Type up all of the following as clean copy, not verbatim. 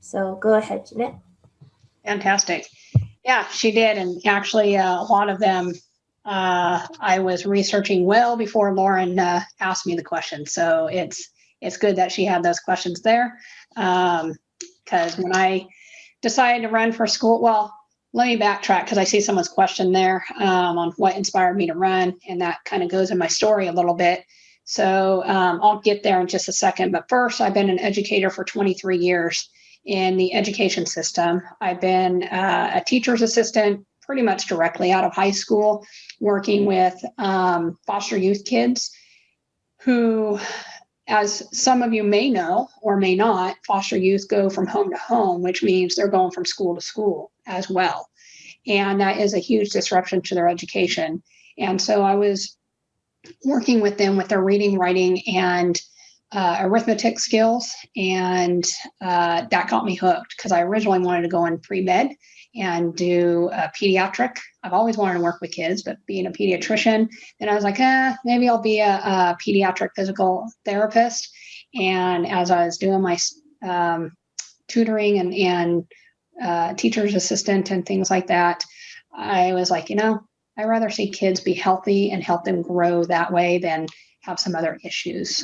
So go ahead, Jeanette. Fantastic. Yeah, she did. And actually, a lot of them I was researching well before Lauren asked me the question. So it's good that she had those questions there. Because when I decided to run for school, well, let me backtrack because I see someone's question there on what inspired me to run. And that kind of goes in my story a little bit. So I'll get there in just a second. But first, I've been an educator for 23 years in the education system. I've been a teacher's assistant pretty much directly out of high school, working with foster youth kids who, as some of you may know or may not, foster youth go from home to home, which means they're going from school to school as well. And that is a huge disruption to their education. And so I was working with them with their reading, writing, and arithmetic skills. And that got me hooked because I originally wanted to go in pre-med and do a pediatric. I've always wanted to work with kids, but being a pediatrician, then I was like, maybe I'll be a pediatric physical therapist. And as I was doing my tutoring and teacher's assistant and things like that, I was like, I'd rather see kids be healthy and help them grow that way than have some other issues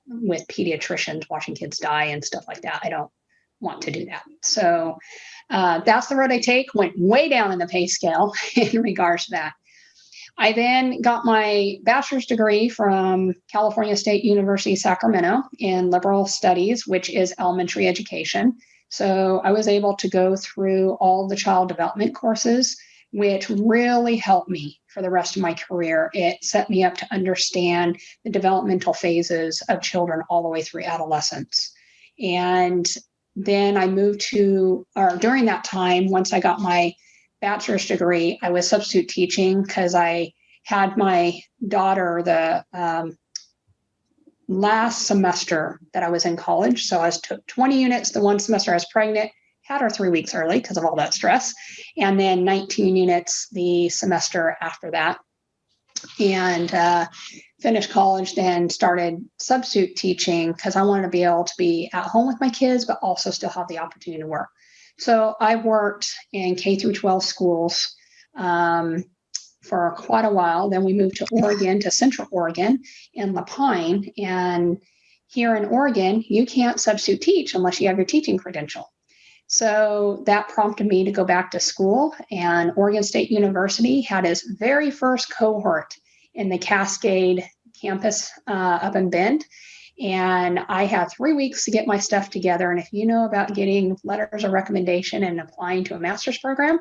with pediatricians watching kids die and stuff like that. I don't want to do that. So that's the road I take. Went way down in the pay scale in regards to that. I then got my bachelor's degree from California State University, Sacramento in liberal studies, which is elementary education. So I was able to go through all the child development courses, which really helped me for the rest of my career. It set me up to understand the developmental phases of children all the way through adolescence. And then I moved during that time, once I got my bachelor's degree, I was substitute teaching because I had my daughter the last semester that I was in college. So I took 20 units the one semester I was pregnant, had her 3 weeks early because of all that stress, and then 19 units the semester after that. And finished college, then started substitute teaching because I wanted to be able to be at home with my kids, but also still have the opportunity to work. So I worked in K through 12 schools for quite a while. Then we moved to Oregon, to Central Oregon in La Pine. And here in Oregon, you can't substitute teach unless you have your teaching credential. So that prompted me to go back to school, and Oregon State University had its very first cohort in the Cascade campus up in Bend. And I had 3 weeks to get my stuff together. And if you know about getting letters of recommendation and applying to a master's program,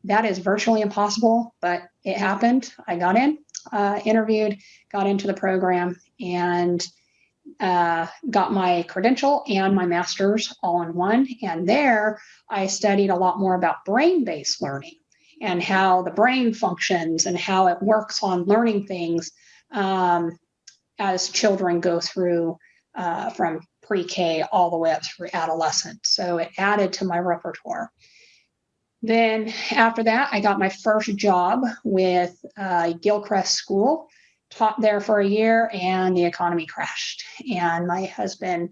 that is virtually impossible, but it happened. I got in, interviewed, got into the program, and got my credential and my master's all in one. And there I studied a lot more about brain-based learning and how the brain functions and how it works on learning things as children go through from pre-K all the way up through adolescence. So it added to my repertoire. Then after that, I got my first job with Gilchrist School. Taught there for a year, and the economy crashed. And my husband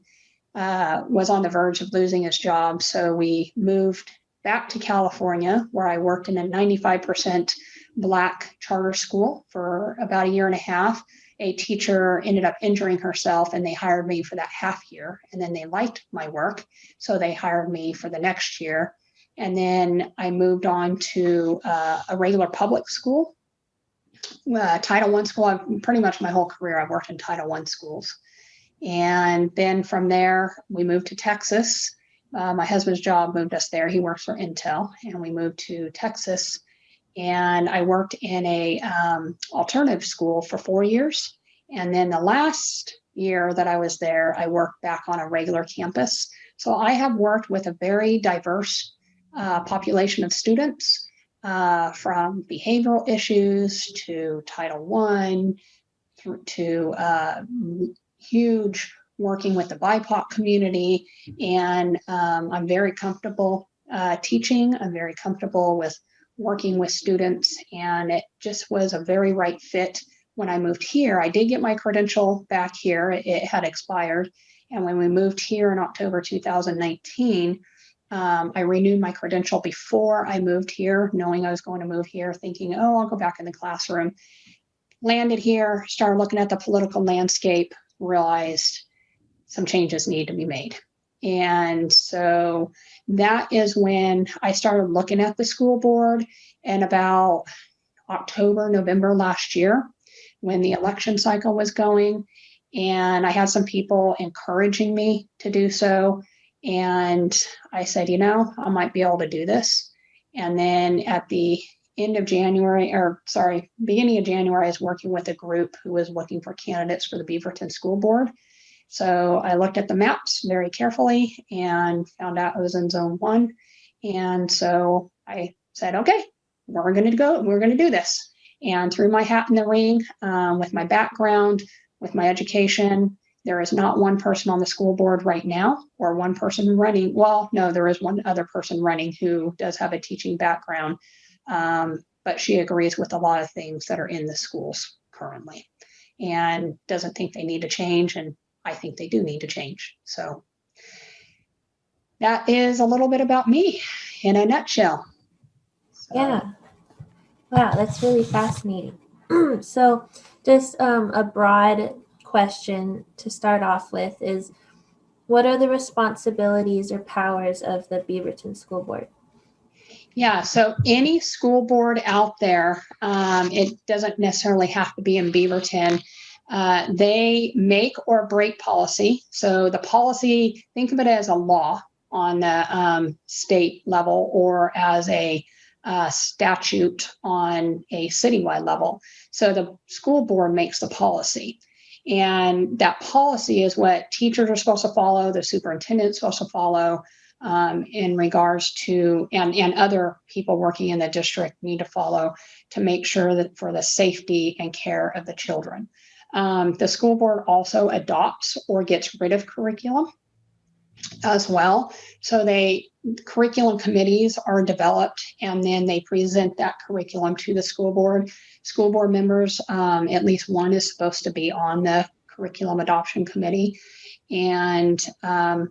was on the verge of losing his job. So we moved back to California, where I worked in a 95% Black charter school for about a year and a half. A teacher ended up injuring herself, and they hired me for that half year. And then they liked my work, so they hired me for the next year. And then I moved on to a regular public school. Title I school. I've pretty much my whole career I've worked in Title I schools. And then from there we moved to Texas. My husband's job moved us there. He works for Intel, and we moved to Texas. And I worked in a alternative school for 4 years. And then the last year that I was there, I worked back on a regular campus. So I have worked with a very diverse population of students. From behavioral issues to Title I, through to huge working with the BIPOC community. And I'm very comfortable teaching. I'm very comfortable with working with students. And it just was a very right fit when I moved here. I did get my credential back here. It had expired. And when we moved here in October 2019, I renewed my credential before I moved here, knowing I was going to move here, thinking, oh, I'll go back in the classroom. Landed here, started looking at the political landscape, realized some changes need to be made. And so that is when I started looking at the school board, and about October, November last year, when the election cycle was going. And I had some people encouraging me to do so. And I said, you know, I might be able to do this. And then at the beginning of January, I was working with a group who was looking for candidates for the Beaverton School Board. So I looked at the maps very carefully and found out I was in Zone 1. And so I said, okay, we're going to do this. And threw my hat in the ring with my background, with my education. There is not one person on the school board right now, or one person running. Well, no, there is one other person running who does have a teaching background, but she agrees with a lot of things that are in the schools currently and doesn't think they need to change. And I think they do need to change. So that is a little bit about me in a nutshell. So. Yeah. Wow, that's really fascinating. So just a broad question to start off with is, what are the responsibilities or powers of the Beaverton School Board? Yeah, so any school board out there, it doesn't necessarily have to be in Beaverton. They make or break policy. So the policy, think of it as a law on the state level, or as a statute on a citywide level. So the school board makes the policy. And that policy is what teachers are supposed to follow, the superintendent's supposed to follow, in regards to, and other people working in the district need to follow to make sure that for the safety and care of the children. The school board also adopts or gets rid of curriculum as well. So curriculum committees are developed, and then they present that curriculum to the school board. School board members, at least one is supposed to be on the curriculum adoption committee. And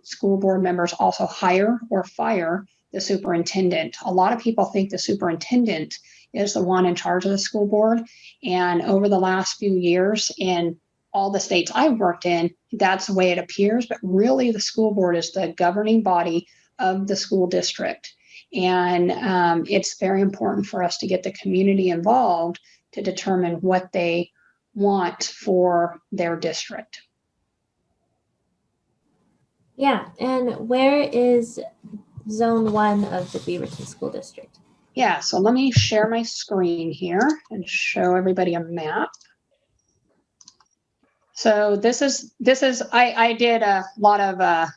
school board members also hire or fire the superintendent. A lot of people think the superintendent is the one in charge of the school board. And over the last few years, in all the states I've worked in, that's the way it appears. But really, the school board is the governing body of the school district. And it's very important for us to get the community involved to determine what they want for their district. Yeah, and where is Zone 1 of the Beaverton School District? Yeah, so let me share my screen here and show everybody a map. So this is I did a lot of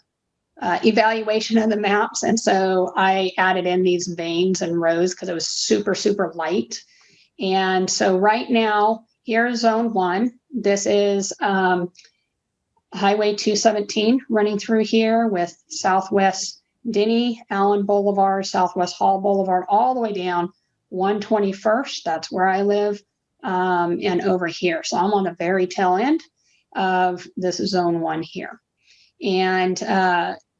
evaluation of the maps, and so I added in these veins and rows because it was super, super light. And so right now, here's Zone 1. This is Highway 217 running through here with Southwest Denny, Allen Boulevard, Southwest Hall Boulevard, all the way down 121st. That's where I live, and over here. So I'm on the very tail end of this Zone 1 here. And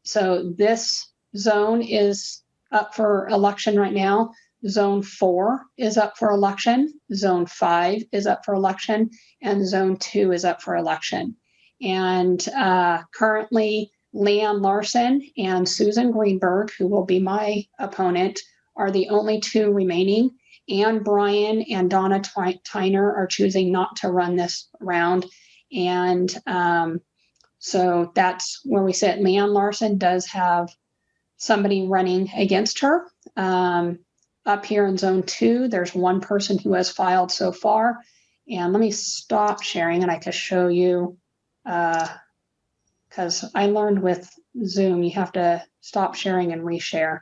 so this zone is up for election right now. Zone 4 is up for election. Zone 5 is up for election. And Zone 2 is up for election. And currently, Leanne Larson and Susan Greenberg, who will be my opponent, are the only two remaining. Ann Bryan and Donna Tyner are choosing not to run this round. And so that's where we sit. Leanne Larson does have somebody running against her. Up here in Zone 2, there's one person who has filed so far. And let me stop sharing and I can show you, because I learned with Zoom, you have to stop sharing and reshare.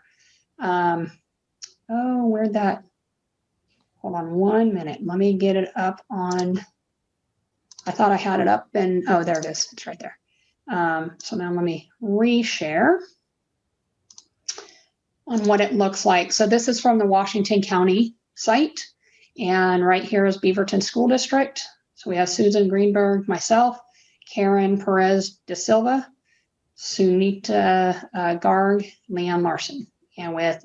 Where'd that? Hold on 1 minute. Let me get it up on. I thought I had it up and, oh, there it is. It's right there. So now let me reshare on what it looks like. So this is from the Washington County site. And right here is Beaverton School District. So we have Susan Greenberg, myself, Karen Perez de Silva, Sunita Garg, Leanne Larson, and with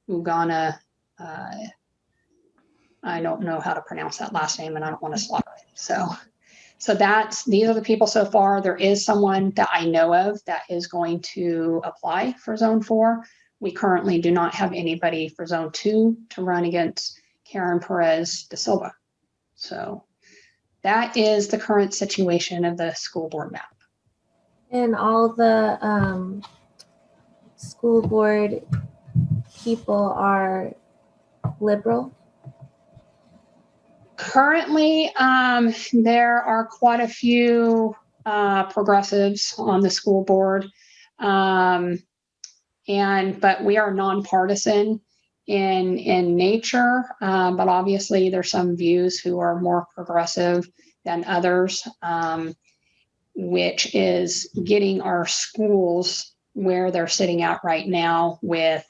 Ugana. I don't know how to pronounce that last name, and I don't want to slaughter it. So these are the people so far. There is someone that I know of that is going to apply for Zone 4. We currently do not have anybody for Zone 2 to run against Karen Perez da Silva. So that is the current situation of the school board map. And all the school board people are liberal? Currently, there are quite a few progressives on the school board, but we are nonpartisan in nature. But obviously, there's some views who are more progressive than others, which is getting our schools where they're sitting at right now with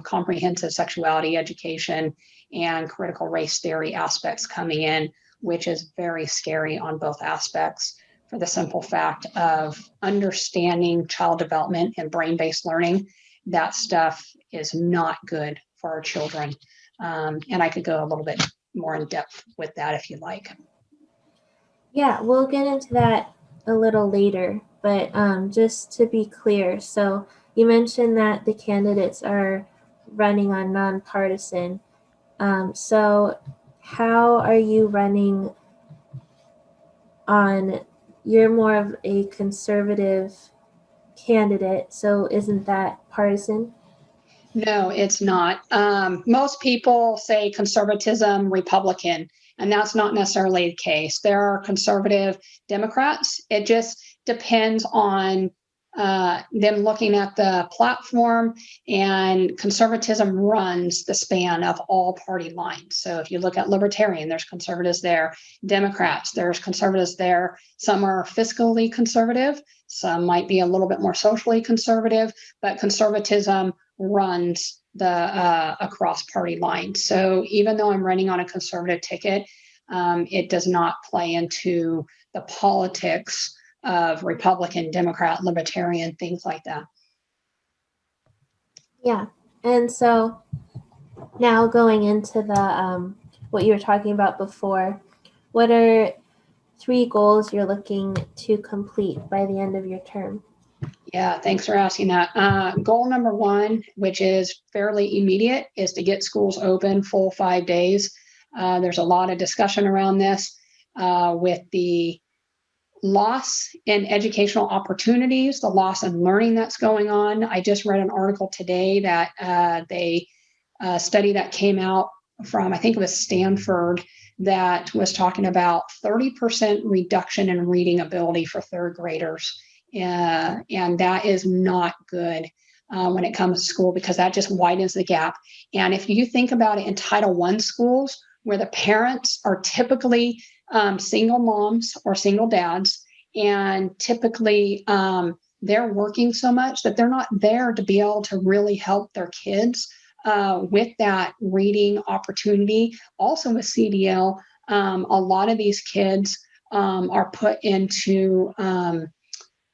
comprehensive sexuality education and critical race theory aspects coming in, which is very scary on both aspects for the simple fact of understanding child development and brain-based learning. That stuff is not good for our children. And I could go a little bit more in depth with that if you'd like. Yeah, we'll get into that a little later, but just to be clear, so you mentioned that the candidates are running on nonpartisan. So how are you running on, you're more of a conservative candidate, so isn't that partisan? No, it's not. Most people say conservatism, Republican, and that's not necessarily the case. There are conservative Democrats. It just depends on them looking at the platform, and conservatism runs the span of all party lines. So if you look at Libertarian, there's conservatives there. Democrats, there's conservatives there. Some are fiscally conservative. Some might be a little bit more socially conservative, but conservatism runs the across party lines. So even though I'm running on a conservative ticket, it does not play into the politics of Republican, Democrat, Libertarian, things like that. Yeah, and so now going into the what you were talking about before, what are 3 goals you're looking to complete by the end of your term? Yeah, thanks for asking that. Goal number 1, which is fairly immediate, is to get schools open full 5 days. There's a lot of discussion around this with the loss in educational opportunities, the loss in learning that's going on. I just read an article today that a study that came out from, I think it was Stanford, that was talking about 30% reduction in reading ability for 3rd graders. And that is not good when it comes to school, because that just widens the gap. And if you think about it in Title I schools, where the parents are typically single moms or single dads, and typically they're working so much that they're not there to be able to really help their kids with that reading opportunity. Also with CDL, a lot of these kids are put into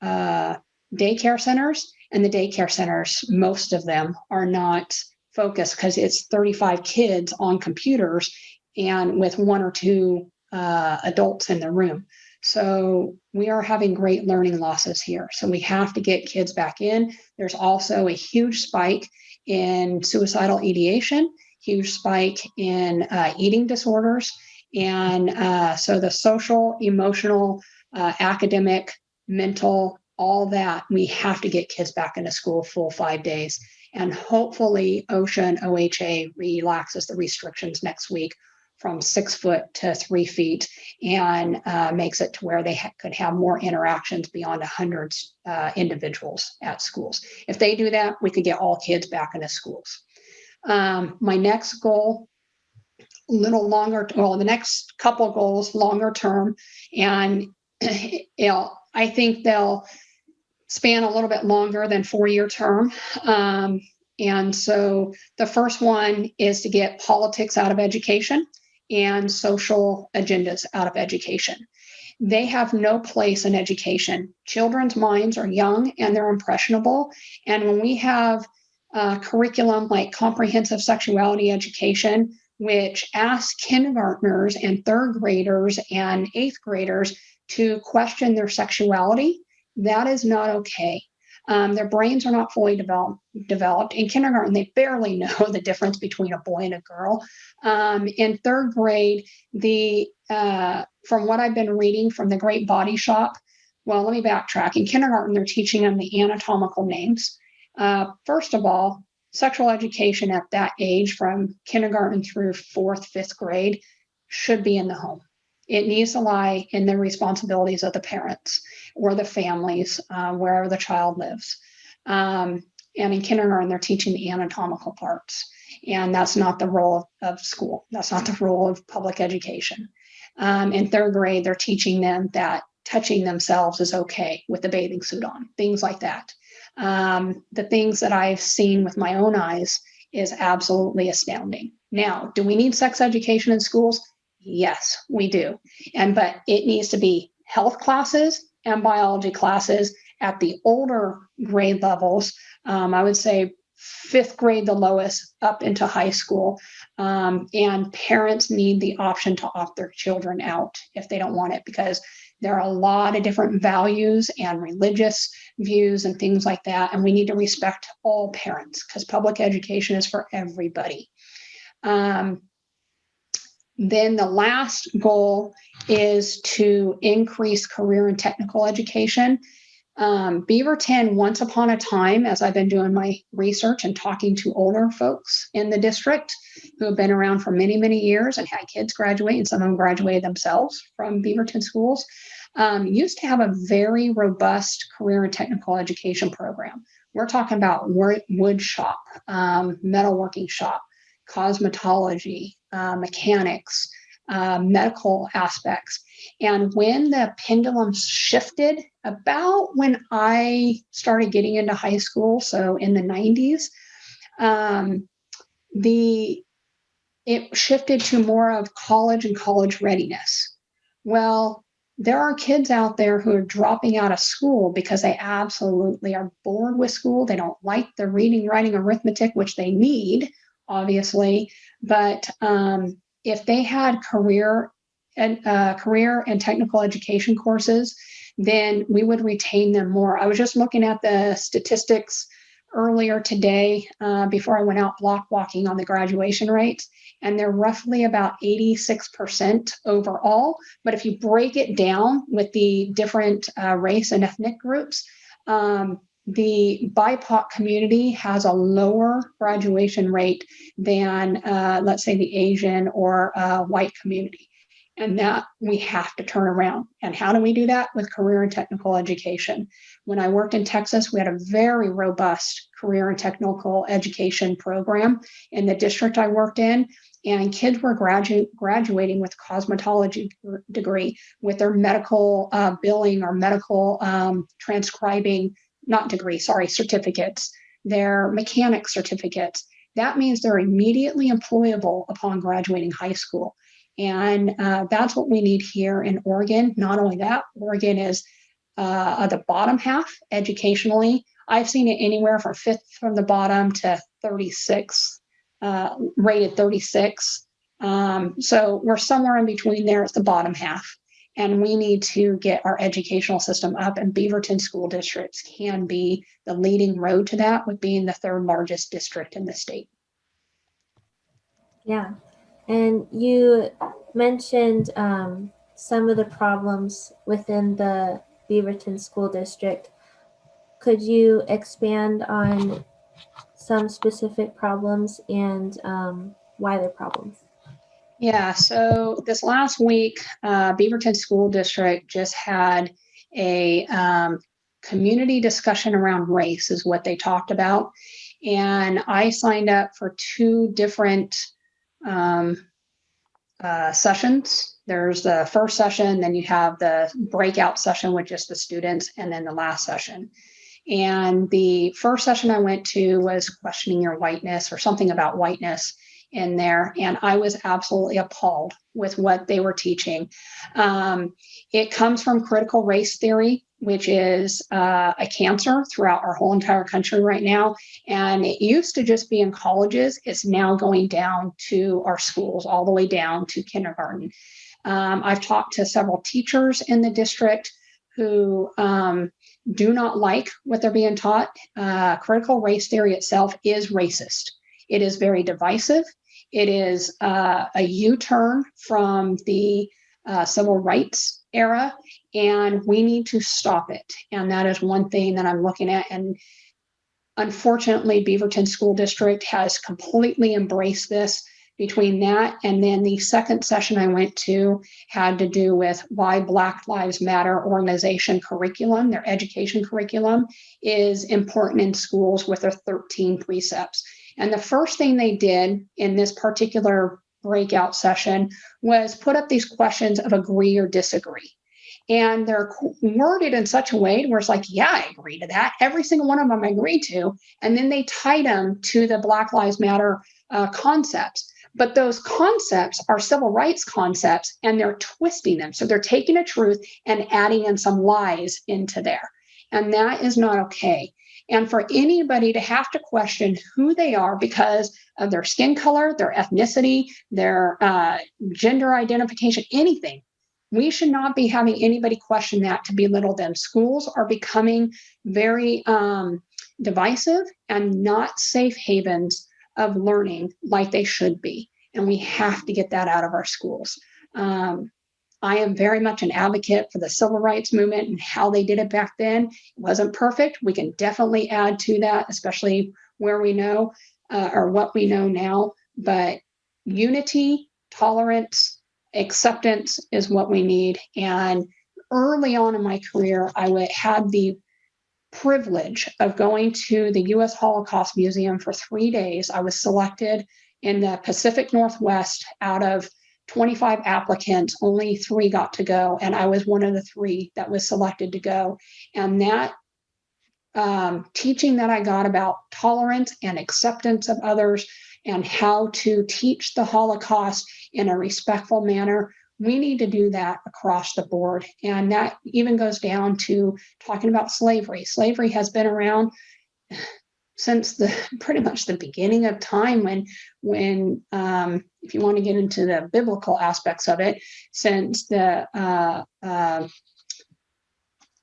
daycare centers, and the daycare centers, most of them are not focused because it's 35 kids on computers and with 1 or 2 adults in the room. So we are having great learning losses here. So we have to get kids back in. There's also a huge spike in suicidal ideation, huge spike in eating disorders. And so the social, emotional, academic, mental, all that, we have to get kids back into school full 5 days. And hopefully OSHA and OHA relaxes the restrictions next week from 6 foot to 3 feet, and makes it to where they could have more interactions beyond 100 individuals at schools. If they do that, we could get all kids back into schools. My next goal, a little longer, well, the next couple goals longer term, and I think they'll span a little bit longer than 4-year term. And so the first one is to get politics out of education and social agendas out of education. they have no place in education. Children's minds are young and they're impressionable. And when we have curriculum like comprehensive sexuality education, which asks kindergartners and third graders and eighth graders to question their sexuality, that is not okay. Their brains are not fully developed. In kindergarten, they barely know the difference between a boy and a girl. In third grade, from what I've been reading from the Great Body Shop, well, let me backtrack. In kindergarten, they're teaching them the anatomical names. First of all, sexual education at that age, from kindergarten through fourth, fifth grade, should be in the home. It needs to lie in the responsibilities of the parents or the families, wherever the child lives. And in kindergarten, they're teaching the anatomical parts. And that's not the role of school. That's not the role of public education. In third grade, they're teaching them that touching themselves is okay with the bathing suit on, things like that. The things that I've seen with my own eyes is absolutely astounding. Now, do we need sex education in schools? Yes, we do. But it needs to be health classes and biology classes at the older grade levels. I would say fifth grade, the lowest, up into high school. And parents need the option to opt their children out if they don't want it, because there are a lot of different values and religious views and things like that. And we need to respect all parents, because public education is for everybody. Then the last goal is to increase career and technical education. Beaverton, once upon a time, as I've been doing my research and talking to older folks in the district who have been around for many, many years and had kids graduate, and some of them graduated themselves from Beaverton schools, used to have a very robust career and technical education program. We're talking about wood shop, metalworking shop, cosmetology, mechanics, medical aspects. And when the pendulum shifted, about when I started getting into high school, so in the 90s, it shifted to more of college and college readiness. Well, there are kids out there who are dropping out of school because they absolutely are bored with school. They don't like the reading, writing, arithmetic, which they need, obviously. But if they had career and technical education courses, then we would retain them more. I was just looking at the statistics earlier today before I went out block walking on the graduation rates, and they're roughly about 86% overall. But if you break it down with the different race and ethnic groups, the BIPOC community has a lower graduation rate than, let's say, the Asian or white community. And that we have to turn around. And how do we do that? With career and technical education. When I worked in Texas, we had a very robust career and technical education program in the district I worked in. And kids were graduating with cosmetology degree, with their medical billing or medical transcribing, not degree, sorry, certificates, their mechanic certificates. That means they're immediately employable upon graduating high school. And that's what we need here in Oregon. Not only that, Oregon is the bottom half educationally. I've seen it anywhere from fifth from the bottom to 36, rated 36. So we're somewhere in between there. It's the bottom half. And we need to get our educational system up, and Beaverton School Districts can be the leading road to that, with being the third largest district in the state. Yeah. And you mentioned some of the problems within the Beaverton School District. Could you expand on some specific problems and why they're problems? Yeah, so this last week, Beaverton School District just had a community discussion around race, is what they talked about. And I signed up for two different sessions. There's the first session, then you have the breakout session with just the students, and then the last session. And the first session I went to was questioning your whiteness, or something about whiteness. in there, and I was absolutely appalled with what they were teaching. It comes from critical race theory, which is a cancer throughout our whole entire country right now. And it used to just be in colleges. It's now going down to our schools, all the way down to kindergarten. I've talked to several teachers in the district who do not like what they're being taught. Critical race theory itself is racist. It is very divisive. It is a U-turn from the civil rights era, and we need to stop it. And that is one thing that I'm looking at. And unfortunately, Beaverton School District has completely embraced this. Between that and then the second session I went to had to do with why Black Lives Matter organization curriculum, their education curriculum, is important in schools with their 13 precepts. And the first thing they did in this particular breakout session was put up these questions of agree or disagree. And they're worded in such a way where it's like, yeah, I agree to that. Every single one of them I agree to. And then they tied them to the Black Lives Matter concepts. But those concepts are civil rights concepts, and they're twisting them. So they're taking a truth and adding in some lies into there. And that is not okay. And for anybody to have to question who they are because of their skin color, their ethnicity, their gender identification, anything, we should not be having anybody question that to belittle them. Schools are becoming very divisive and not safe havens of learning like they should be. And we have to get that out of our schools. I am very much an advocate for the civil rights movement and how they did it back then. It wasn't perfect. We can definitely add to that, especially where we know or what we know now. But unity, tolerance, acceptance is what we need. And early on in my career, I had the privilege of going to the U.S. Holocaust Museum for 3 days. I was selected in the Pacific Northwest. Out of 25 applicants, only 3 got to go, and I was one of the 3 that was selected to go. And that teaching that I got about tolerance and acceptance of others and how to teach the Holocaust in a respectful manner, we need to do that across the board. And that even goes down to talking about slavery. Slavery has been around since pretty much the beginning of time when if you want to get into the biblical aspects of it, since the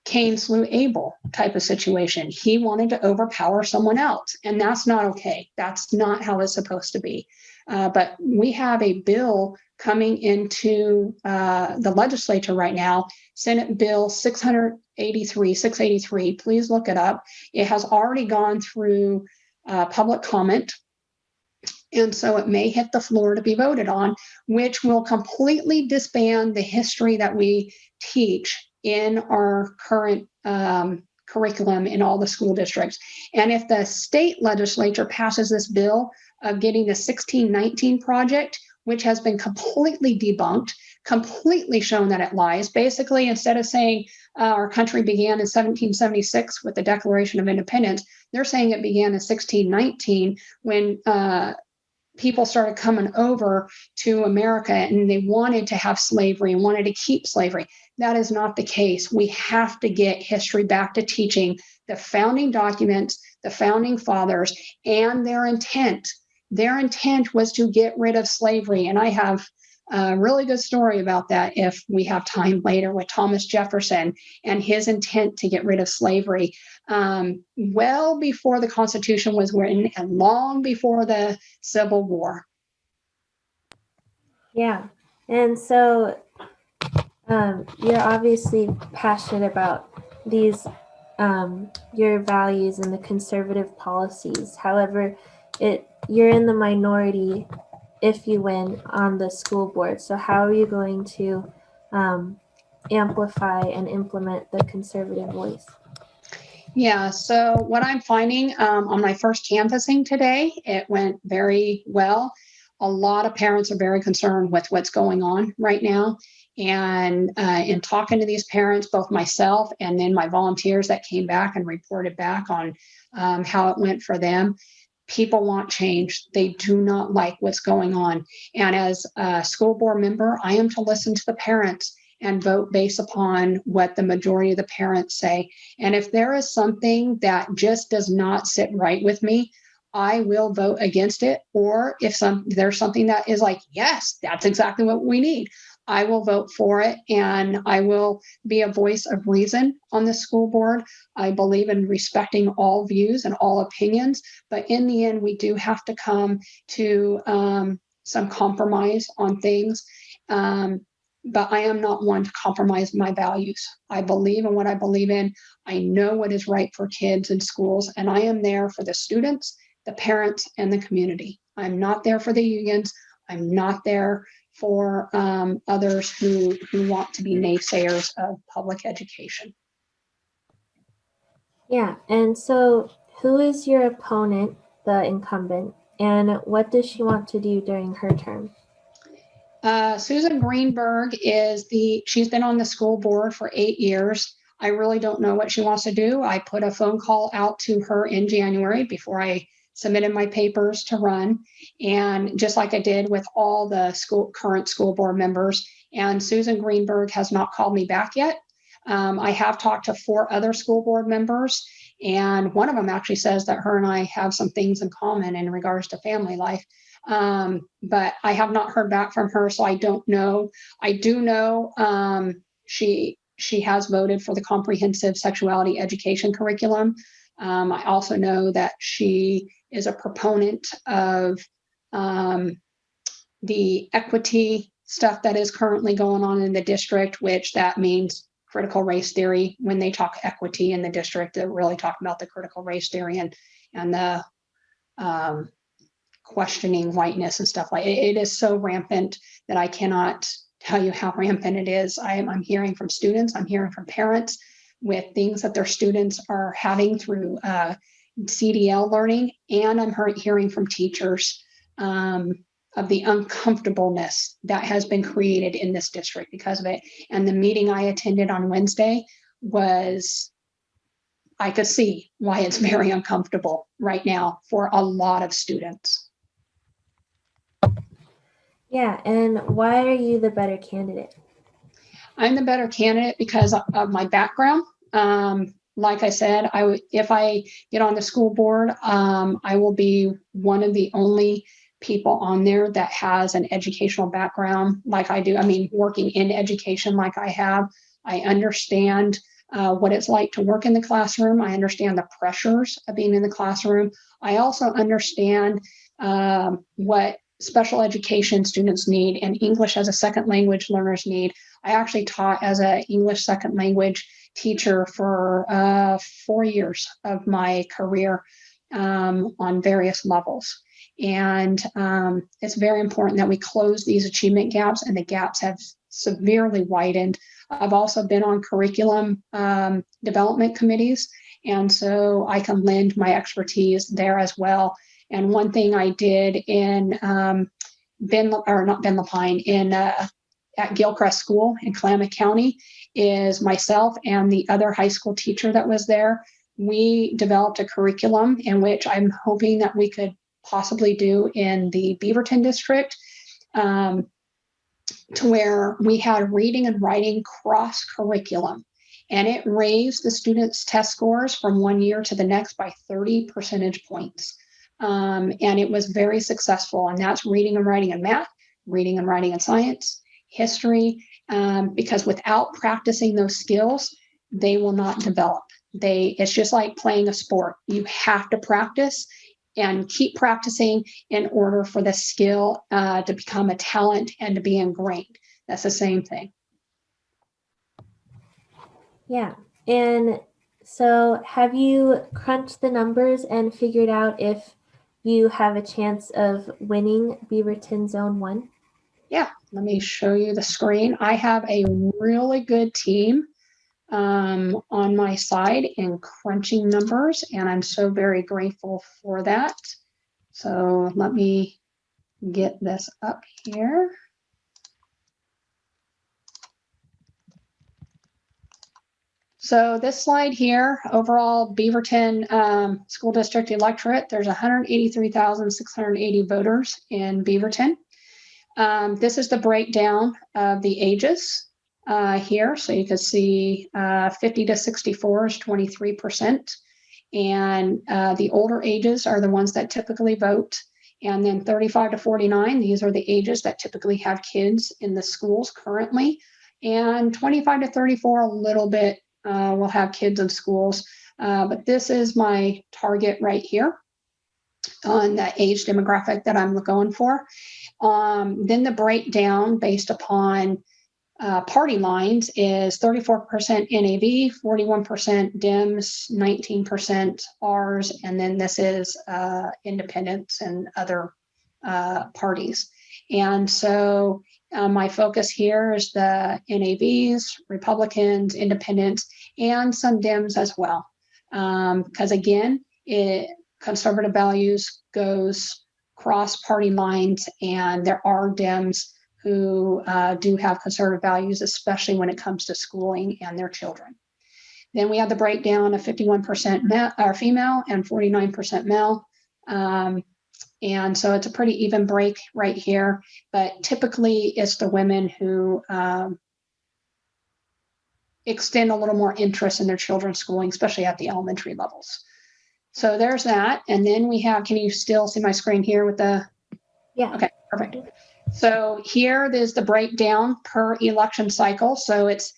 Cain slew Abel type of situation. He wanted to overpower someone else, and that's not okay. That's not how it's supposed to be. But we have a bill coming into the legislature right now, Senate Bill 683. Please look it up. It has already gone through public comment. And so it may hit the floor to be voted on, which will completely disband the history that we teach in our current curriculum in all the school districts. And if the state legislature passes this bill of getting the 1619 project, which has been completely debunked, completely shown that it lies, basically, instead of saying our country began in 1776 with the Declaration of Independence, they're saying it began in 1619 when people started coming over to America and they wanted to have slavery and wanted to keep slavery. That is not the case. We have to get history back to teaching the founding documents, the founding fathers, and their intent. Their intent was to get rid of slavery. And I have a really good story about that if we have time later with Thomas Jefferson and his intent to get rid of slavery. Well before the Constitution was written and long before the Civil War. Yeah. And so you're obviously passionate about these, your values and the conservative policies. However, you're in the minority if you win on the school board. So how are you going to amplify and implement the conservative voice? Yeah, so what I'm finding on my first canvassing today, it went very well. A lot of parents are very concerned with what's going on right now. And in talking to these parents, both myself and then my volunteers that came back and reported back on how it went for them, People want change. They do not like what's going on. And as a school board member, I am to listen to the parents and vote based upon what the majority of the parents say. And if there is something that just does not sit right with me, I will vote against it. Or if there's something that is like, yes, that's exactly what we need, I will vote for it, and I will be a voice of reason on the school board. I believe in respecting all views and all opinions, but in the end, we do have to come to some compromise on things. But I am not one to compromise my values. I believe in what I believe in. I know what is right for kids in schools, and I am there for the students, the parents, and the community. I'm not there for the unions. I'm not there for others who want to be naysayers of public education. Yeah, and so who is your opponent, the incumbent, and what does she want to do during her term? Susan Greenberg she's been on the school board for 8 years. I really don't know what she wants to do. I put a phone call out to her in January before I submitted my papers to run, and just like I did with all the current school board members. And Susan Greenberg has not called me back yet. I have talked to 4 other school board members, and one of them actually says that her and I have some things in common in regards to family life. But I have not heard back from her, so I don't know. I do know she has voted for the comprehensive sexuality education curriculum. I also know that she is a proponent of the equity stuff that is currently going on in the district, which that means critical race theory. When they talk equity in the district, they're really talking about the critical race theory and the questioning whiteness and stuff like it. It is so rampant that I cannot tell you how rampant it is. I'm hearing from students, I'm hearing from parents with things that their students are having through CDL learning, and I'm hearing from teachers of the uncomfortableness that has been created in this district because of it. And the meeting I attended on Wednesday I could see why it's very uncomfortable right now for a lot of students. Yeah, and why are you the better candidate? I'm the better candidate because of my background. Like I said, if I get on the school board, I will be one of the only people on there that has an educational background like I do. I mean, working in education like I have, I understand what it's like to work in the classroom. I understand the pressures of being in the classroom. I also understand what special education students need and English as a second language learners need. I actually taught as an English second language teacher for 4 years of my career on various levels. And it's very important that we close these achievement gaps, and the gaps have severely widened. I've also been on curriculum development committees, and so I can lend my expertise there as well. And one thing I did in at Gilchrist School in Klamath County is myself and the other high school teacher that was there. We developed a curriculum in which I'm hoping that we could possibly do in the Beaverton district, to where we had reading and writing cross curriculum. And it raised the students' test scores from one year to the next by 30 percentage points. And it was very successful. And that's reading and writing and math, reading and writing and science, history, because without practicing those skills, they will not develop. It's just like playing a sport. You have to practice and keep practicing in order for the skill to become a talent and to be ingrained. That's the same thing. Yeah, and so have you crunched the numbers and figured out if you have a chance of winning Beaverton Zone 1? Yeah, let me show you the screen. I have a really good team on my side in crunching numbers, and I'm so very grateful for that. So let me get this up here. So this slide here, overall Beaverton School District electorate, there's 183,680 voters in Beaverton. This is the breakdown of the ages here. So you can see 50 to 64 is 23%. And the older ages are the ones that typically vote. And then 35 to 49, these are the ages that typically have kids in the schools currently. And 25 to 34, a little bit will have kids in schools. But this is my target right here on the age demographic that I'm going for. Then the breakdown based upon party lines is 34% NAV, 41% Dems, 19% Rs, and then this is independents and other parties. And so my focus here is the NAVs, Republicans, independents, and some Dems as well. Because again, conservative values goes cross party lines, and there are Dems who do have conservative values, especially when it comes to schooling and their children. Then we have the breakdown of 51% female and 49% male. And so it's a pretty even break right here, but typically it's the women who extend a little more interest in their children's schooling, especially at the elementary levels. So there's that. And then we have, can you still see my screen here with the? Yeah. Okay, perfect. So here there's the breakdown per election cycle. So it's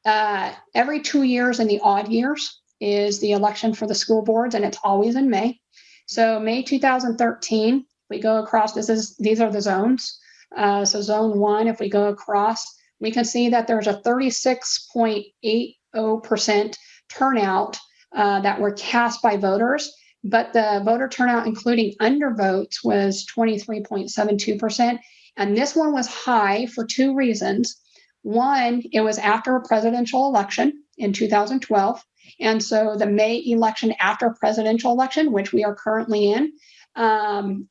every 2 years in the odd years is the election for the school boards, and it's always in May. So May 2013, we go across, these are the zones. So zone 1, if we go across, we can see that there's a 36.80% turnout that were cast by voters. But the voter turnout, including undervotes, was 23.72%. And this one was high for 2 reasons. One, it was after a presidential election in 2012. And so the May election after a presidential election, which we are currently in,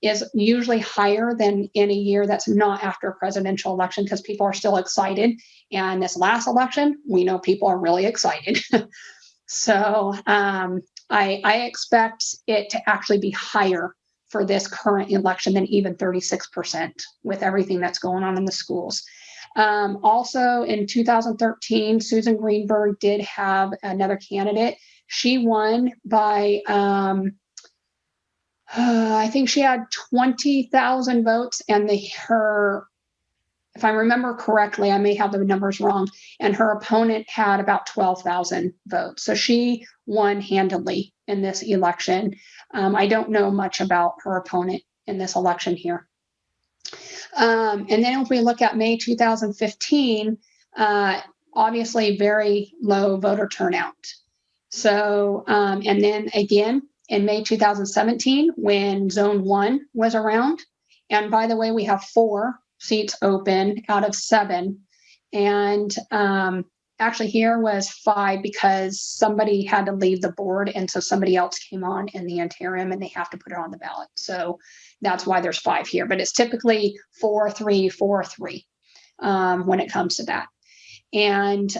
is usually higher than in a year that's not after a presidential election because people are still excited. And this last election, we know people are really excited. So I expect it to actually be higher for this current election than even 36% with everything that's going on in the schools. Also in 2013, Susan Greenberg did have another candidate. She won by, I think she had 20,000 votes, and her, if I remember correctly, I may have the numbers wrong, and her opponent had about 12,000 votes. So she won handily in this election. I don't know much about her opponent in this election here. And then if we look at May 2015, obviously very low voter turnout. So, and then again, in May 2017, when Zone 1 was around, and by the way, we have 4 seats open out of 7. And actually here was 5 because somebody had to leave the board. And so somebody else came on in the interim and they have to put it on the ballot. So that's why there's 5 here, but it's typically 4-3, 4-3 when it comes to that. And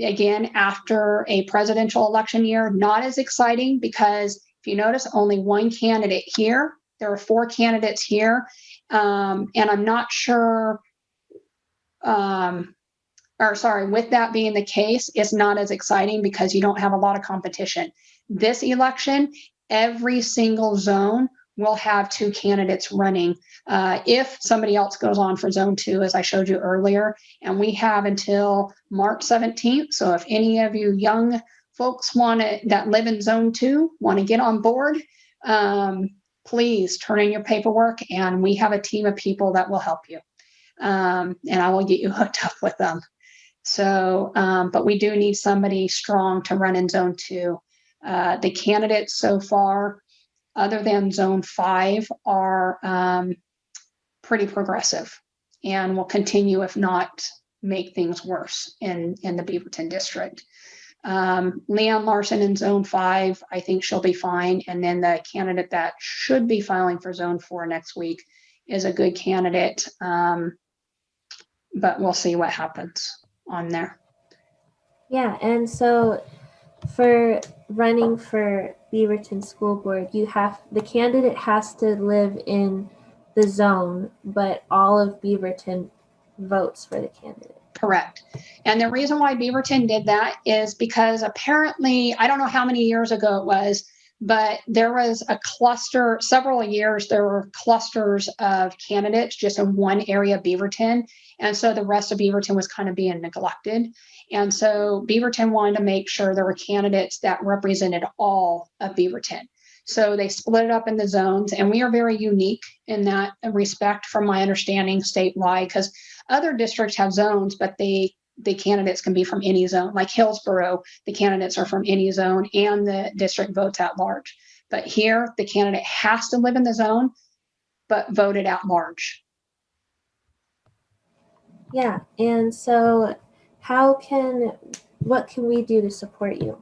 again, after a presidential election year, not as exciting because if you notice only 1 candidate here, there are 4 candidates here. And I'm not sure, with that being the case, it's not as exciting because you don't have a lot of competition. This election, every single zone will have 2 candidates running. If somebody else goes on for Zone 2, as I showed you earlier, and we have until March 17th. So if any of you young folks that live in Zone 2 want to get on board, please turn in your paperwork, and we have a team of people that will help you. And I will get you hooked up with them. So, but we do need somebody strong to run in Zone 2. The candidates so far, other than Zone 5, are pretty progressive and will continue, if not make things worse in the Beaverton district. Leon Larson in Zone 5, I think she'll be fine. And then the candidate that should be filing for Zone 4 next week is a good candidate. But we'll see what happens on there. Yeah, and so for running for Beaverton School Board, the candidate has to live in the zone, but all of Beaverton votes for the candidate. Correct. And the reason why Beaverton did that is because apparently, I don't know how many years ago it was, but there was a cluster, several years, there were clusters of candidates just in one area of Beaverton. And so the rest of Beaverton was kind of being neglected. And so Beaverton wanted to make sure there were candidates that represented all of Beaverton. So they split it up in the zones, and we are very unique in that respect, from my understanding, statewide, because other districts have zones, but the candidates can be from any zone. Like Hillsborough, the candidates are from any zone, and the district votes at large. But here, the candidate has to live in the zone, but voted at large. Yeah, and so what can we do to support you?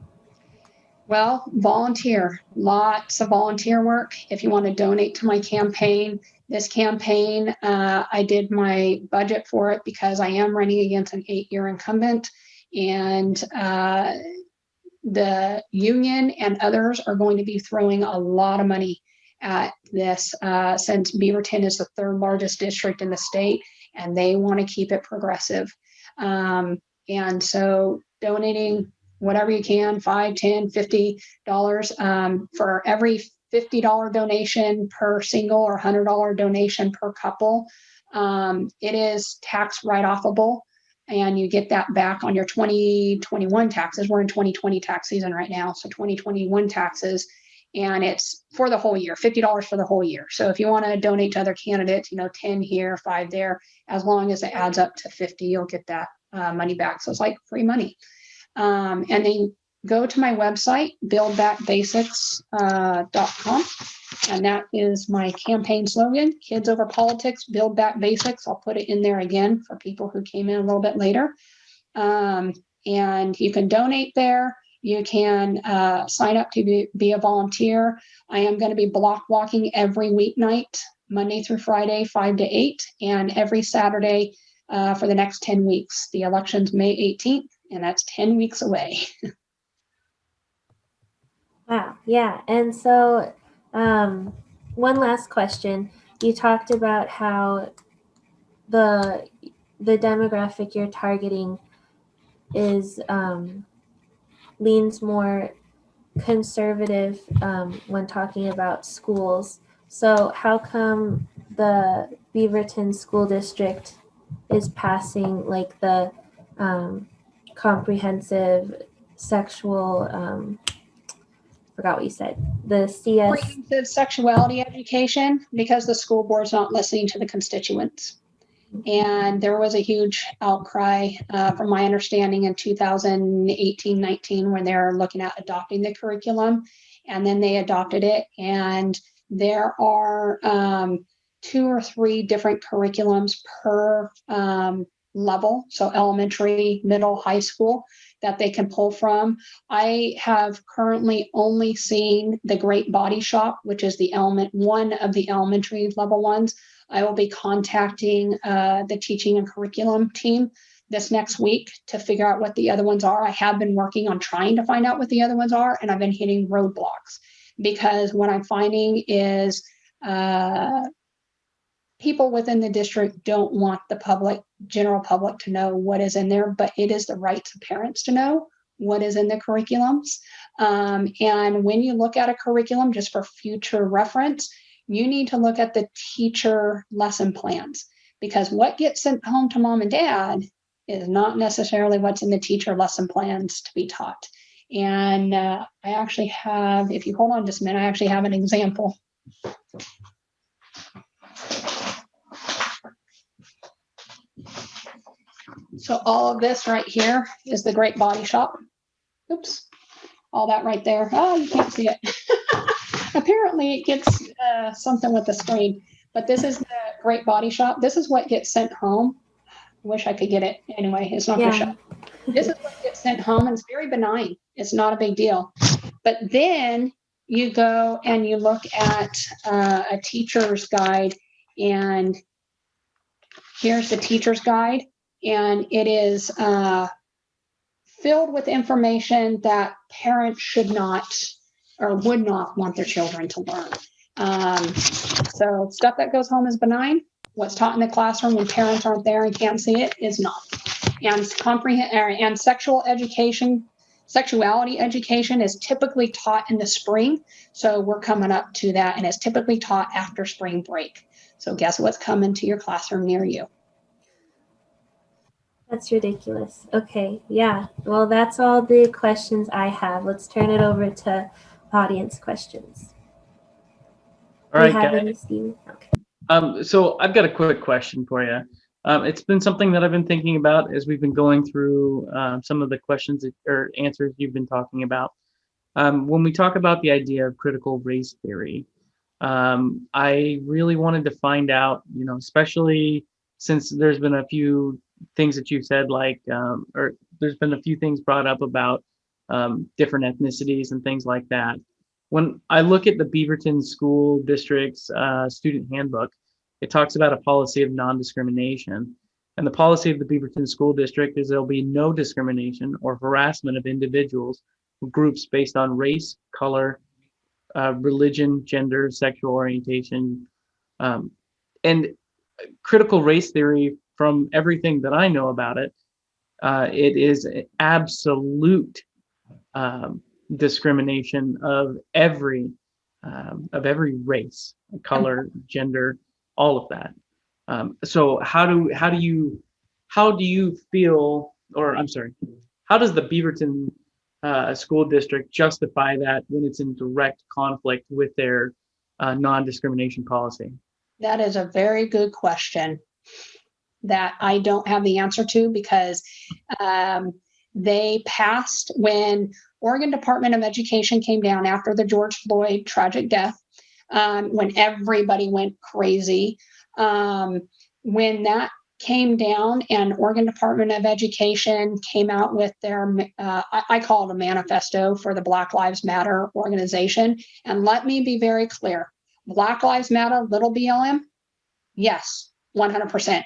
Well, volunteer, lots of volunteer work. If you want to donate to my campaign, this campaign, I did my budget for it because I am running against an 8-year incumbent, and the union and others are going to be throwing a lot of money at this, since Beaverton is the 3rd largest district in the state, and they want to keep it progressive. And so donating whatever you can, $5, $10, $50, for every $50 donation per single or $100 donation per couple, it is tax write-offable, and you get that back on your 2021 taxes. We're in 2020 tax season right now, so 2021 taxes, and it's for the whole year, $50 for the whole year. So if you want to donate to other candidates, 10 here, 5 there, as long as it adds up to 50, you'll get that money back. So it's like free money. And then go to my website, buildbackbasics.com. And that is my campaign slogan, Kids Over Politics, Build Back Basics. I'll put it in there again for people who came in a little bit later. And you can donate there. You can sign up to be a volunteer. I am going to be block walking every weeknight, Monday through Friday, 5 to 8, and every Saturday for the next 10 weeks. The election's May 18th, and that's 10 weeks away. Wow, yeah. And so, one last question. You talked about how the demographic you're targeting is leans more conservative when talking about schools. So how come the Beaverton School District is passing like the comprehensive sexual forgot what you said, the CS? Comprehensive sexuality education, because the school board's not listening to the constituents. And there was a huge outcry, from my understanding, in 2018-19, when they're looking at adopting the curriculum, and then they adopted it. And there are 2 or 3 different curriculums per level, so elementary, middle, high school, that they can pull from. I have currently only seen the Great Body Shop, which is one of the elementary level ones. I will be contacting the teaching and curriculum team this next week to figure out what the other ones are. I have been working on trying to find out what the other ones are, and I've been hitting roadblocks, because what I'm finding is people within the district don't want the general public to know what is in there, but it is the rights of parents to know what is in the curriculums. And when you look at a curriculum, just for future reference, you need to look at the teacher lesson plans, because what gets sent home to mom and dad is not necessarily what's in the teacher lesson plans to be taught. And I actually have, if you hold on just a minute, I actually have an example. So all of this right here is the Great Body Shop. Oops, all that right there. Oh, you can't see it. Apparently it gets something with the screen, but this is the Great Body Shop. This is what gets sent home. I wish I could get it. Anyway, it's not going to show. This is what gets sent home, and it's very benign. It's not a big deal. But then you go and you look at a teacher's guide, and here's the teacher's guide. And it is filled with information that parents should not or would not want their children to learn. So stuff that goes home is benign. What's taught in the classroom when parents aren't there and can't see it is not. And sexuality education is typically taught in the spring. So we're coming up to that, and it's typically taught after spring break. So guess what's coming to your classroom near you? That's ridiculous. Okay, yeah. Well, that's all the questions I have. Let's turn it over to audience questions. All right, Do you have guys. any, Steven? Okay. So I've got a quick question for you. It's been something that I've been thinking about as we've been going through some of the questions or answers you've been talking about. When we talk about the idea of critical race theory, I really wanted to find out, especially since there's been a few things that you've said, like, or there's been a few things brought up about different ethnicities and things like that. When I look at the Beaverton School District's student handbook, it talks about a policy of non-discrimination. And the policy of the Beaverton School District is there'll be no discrimination or harassment of individuals or groups based on race, color, religion, gender, sexual orientation. And critical race theory, from everything that I know about it, it is absolute discrimination of every race, color, gender, all of that. So how do you feel, or I'm sorry, how does the Beaverton school district justify that when it's in direct conflict with their non-discrimination policy? That is a very good question that I don't have the answer to, because they passed when Oregon Department of Education came down after the George Floyd tragic death, when everybody went crazy. When that came down and Oregon Department of Education came out with their, I call it a manifesto for the Black Lives Matter organization. And let me be very clear, Black Lives Matter, little BLM, yes, 100%.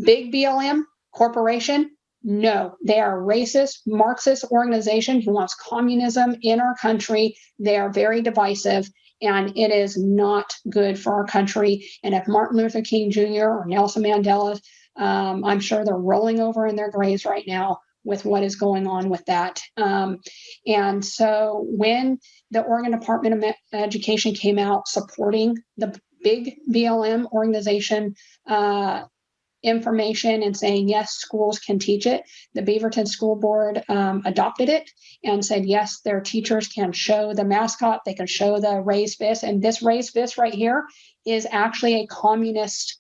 Big BLM corporation, no, they are a racist, Marxist organization who wants communism in our country. They are very divisive, and it is not good for our country. And if Martin Luther King Jr. or Nelson Mandela, I'm sure they're rolling over in their graves right now with what is going on with that. And so when the Oregon Department of Education came out supporting the big BLM organization information and saying, yes, schools can teach it, the Beaverton School Board adopted it and said, yes, their teachers can show the mascot, they can show the raised fist. And this raised fist right here is actually a communist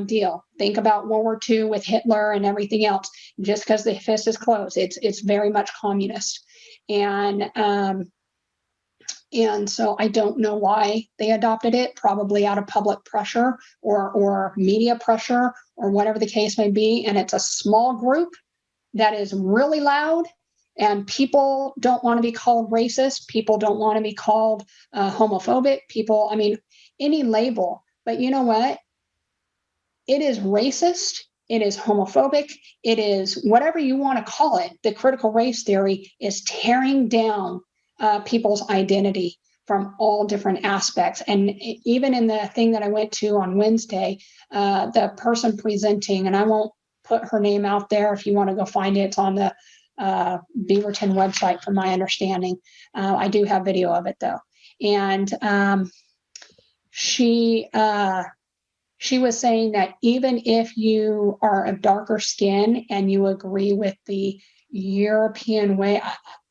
deal. Think about World War II with Hitler and everything else. Just because the fist is closed, it's very much communist. And so I don't know why they adopted it, probably out of public pressure or media pressure or whatever the case may be. And it's a small group that is really loud, and people don't want to be called racist. People don't want to be called homophobic. People, I mean, any label. But you know what? It is racist. It is homophobic. It is whatever you want to call it. The critical race theory is tearing down people's identity from all different aspects. And even in the thing that I went to on Wednesday, the person presenting, and I won't put her name out there if you want to go find it, it's on the Beaverton website from my understanding. I do have video of it though. And she was saying that even if you are of darker skin and you agree with the European way,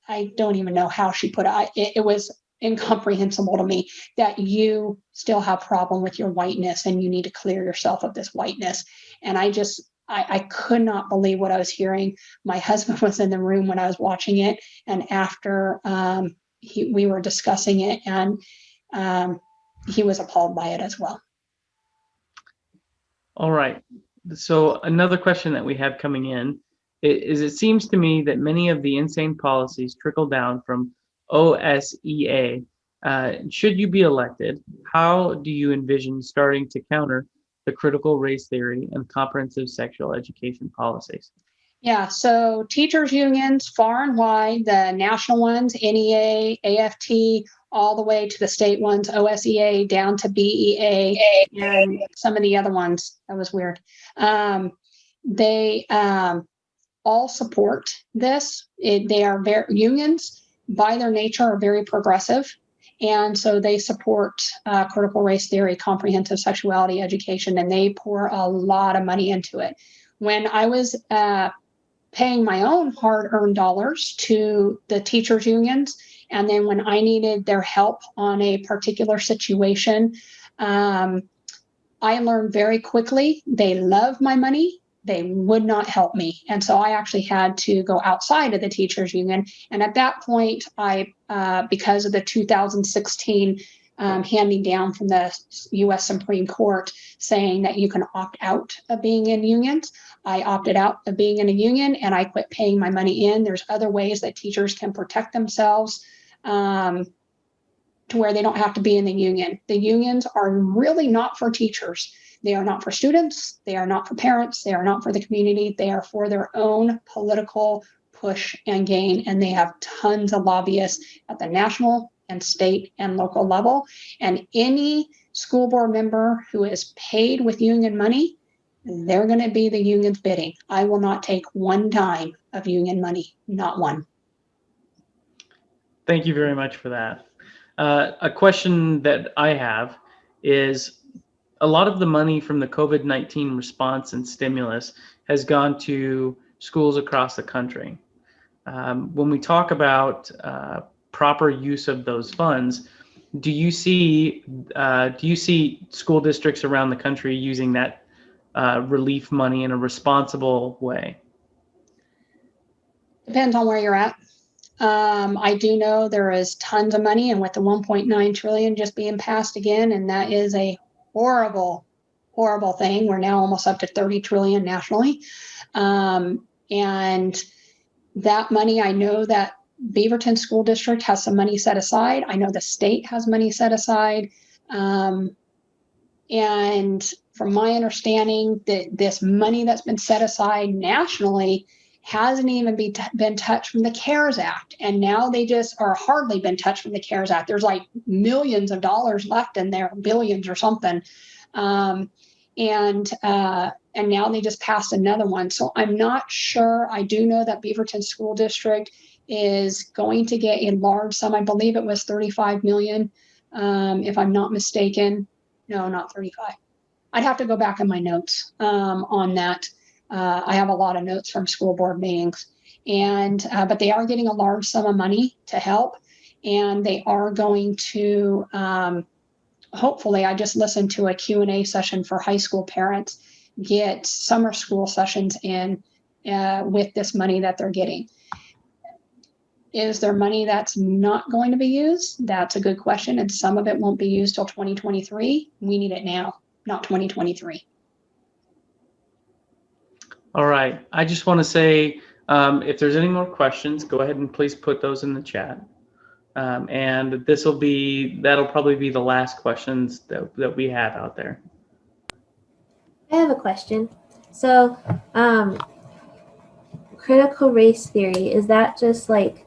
I don't even know how she put it. It was incomprehensible to me that you still have problem with your whiteness and you need to clear yourself of this whiteness. And I could not believe what I was hearing. My husband was in the room when I was watching it, and after we were discussing it, and he was appalled by it as well. All right. So another question that we have coming in is, it seems to me that many of the insane policies trickle down from OSEA. Should you be elected, how do you envision starting to counter the critical race theory and comprehensive sexual education policies? Yeah, so teachers unions far and wide, the national ones, NEA, AFT, all the way to the state ones, OSEA, down to BEA, and some of the other ones. That was weird. They all support this. They are very, unions by their nature are very progressive. And so they support critical race theory, comprehensive sexuality education, and they pour a lot of money into it. When I was paying my own hard-earned dollars to the teachers unions, and then when I needed their help on a particular situation, I learned very quickly they love my money. They would not help me. And so I actually had to go outside of the teachers union. And at that point, because of the 2016 handing down from the US Supreme Court saying that you can opt out of being in unions, I opted out of being in a union and I quit paying my money in. There's other ways that teachers can protect themselves to where they don't have to be in the union. The unions are really not for teachers. They are not for students. They are not for parents. They are not for the community. They are for their own political push and gain. And they have tons of lobbyists at the national and state and local level. And any school board member who is paid with union money, they're going to be the union's bidding. I will not take one dime of union money, not one. Thank you very much for that. A question that I have is a lot of the money from the COVID-19 response and stimulus has gone to schools across the country. When we talk about proper use of those funds, do you see school districts around the country using that relief money in a responsible way? Depends on where you're at. I do know there is tons of money, and with the 1.9 trillion just being passed again, and that is a horrible, horrible thing. We're now almost up to 30 trillion nationally. And that money, I know that Beaverton School District has some money set aside. I know the state has money set aside. And from my understanding, that this money that's been set aside nationally hasn't even been touched from the CARES Act. And now they just are hardly been touched from the CARES Act. There's like millions of dollars left in there, billions or something. And now they just passed another one. So I'm not sure. I do know that Beaverton School District is going to get a large sum. I believe it was 35 million, if I'm not mistaken. No, not 35. I'd have to go back in my notes on that. I have a lot of notes from school board meetings, and but they are getting a large sum of money to help, and they are going to hopefully. I just listened to a Q&A session for high school parents, get summer school sessions in with this money that they're getting. Is there money that's not going to be used? That's a good question, and some of it won't be used till 2023. We need it now, not 2023. All right. I just want to say, if there's any more questions, go ahead and please put those in the chat. And that'll probably be the last questions that we have out there. I have a question. So, critical race theory, is that just like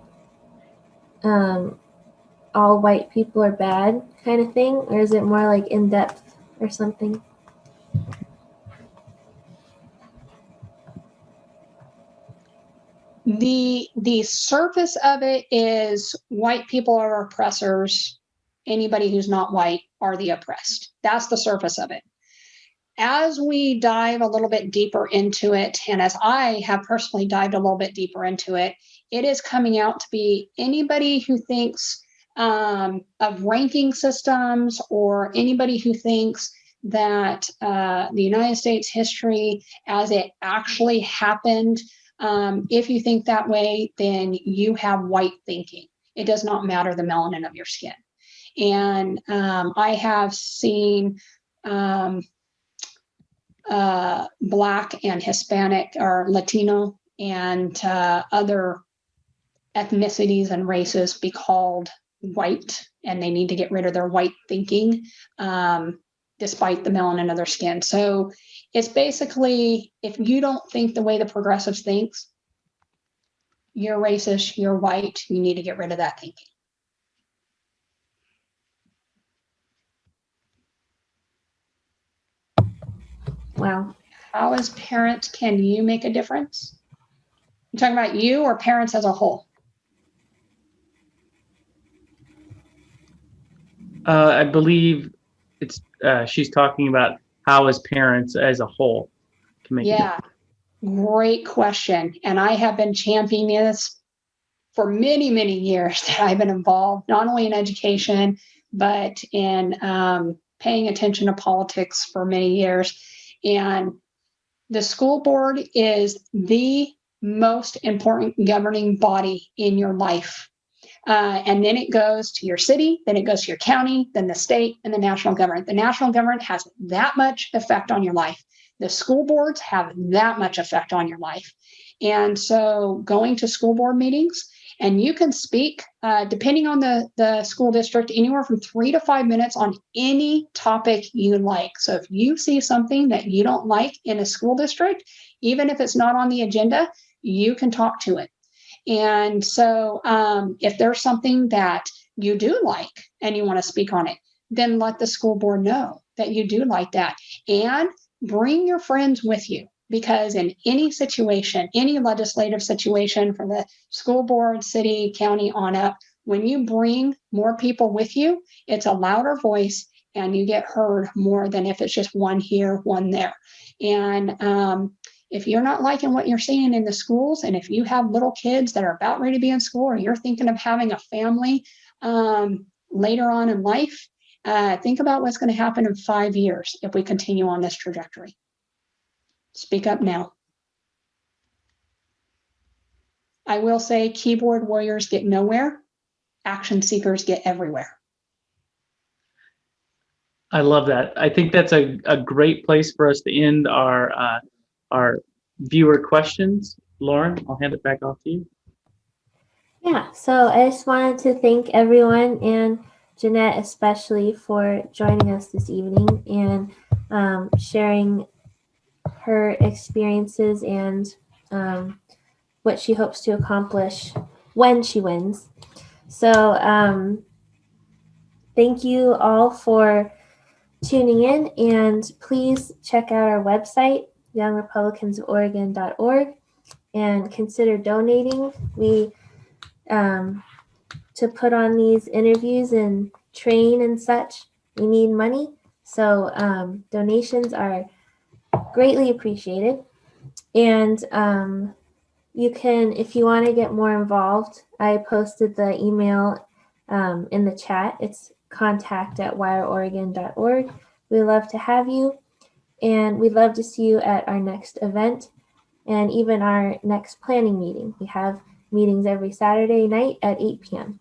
all white people are bad kind of thing, or is it more like in depth or something? The surface of it is white people are oppressors. Anybody who's not white are the oppressed. That's the surface of it. As we dive a little bit deeper into it, and as I have personally dived a little bit deeper into it, it is coming out to be anybody who thinks of ranking systems, or anybody who thinks that the United States history as it actually happened, if you think that way, then you have white thinking. It does not matter the melanin of your skin. And I have seen Black and Hispanic or Latino and other ethnicities and races be called white, and they need to get rid of their white thinking despite the melanin of their skin. So It's basically, if you don't think the way the progressives thinks, you're racist, you're white, you need to get rid of that thinking. Wow. How, as parents, can you make a difference? You talking about you or parents as a whole? I believe it's she's talking about how as parents as a whole can make a Yeah, great question. And I have been championing this for many, many years that I've been involved, not only in education, but in paying attention to politics for many years. And the school board is the most important governing body in your life. And then it goes to your city, then it goes to your county, then the state, and the national government. The national government has that much effect on your life. The school boards have that much effect on your life. And so going to school board meetings, and you can speak, depending on the school district, anywhere from 3 to 5 minutes on any topic you like. So if you see something that you don't like in a school district, even if it's not on the agenda, you can talk to it. And so if there's something that you do like and you want to speak on it, then let the school board know that you do like that. And bring your friends with you, because in any situation, any legislative situation from the school board, city, county on up, when you bring more people with you, it's a louder voice and you get heard more than if it's just one here, one there. And if you're not liking what you're seeing in the schools, and if you have little kids that are about ready to be in school, or you're thinking of having a family later on in life, think about what's going to happen in 5 years if we continue on this trajectory. Speak up now. I will say keyboard warriors get nowhere. Action seekers get everywhere. I love that. I think that's a great place for us to end our viewer questions. Lauren, I'll hand it back off to you. Yeah, so I just wanted to thank everyone, and Jeanette especially, for joining us this evening and sharing her experiences and what she hopes to accomplish when she wins. So thank you all for tuning in, and please check out our website, youngrepublicansoforegon.org, and consider donating. We to put on these interviews and train and such, we need money. So donations are greatly appreciated. And you can, if you want to get more involved, I posted the email in the chat. It's contact@wireoregon.org. We love to have you, and we'd love to see you at our next event and even our next planning meeting. We have meetings every Saturday night at 8 p.m.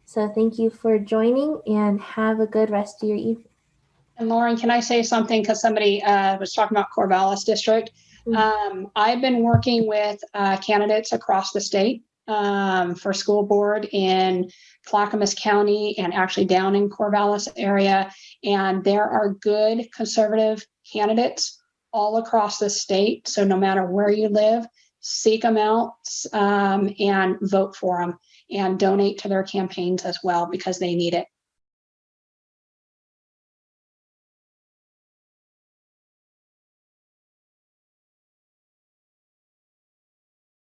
So thank you for joining, and have a good rest of your evening. And Lauren, can I say something? Because somebody was talking about Corvallis District. I've been working with candidates across the state for school board in Clackamas County and actually down in Corvallis area. And there are good conservative candidates all across the state. So no matter where you live, seek them out and vote for them, and donate to their campaigns as well, because they need it.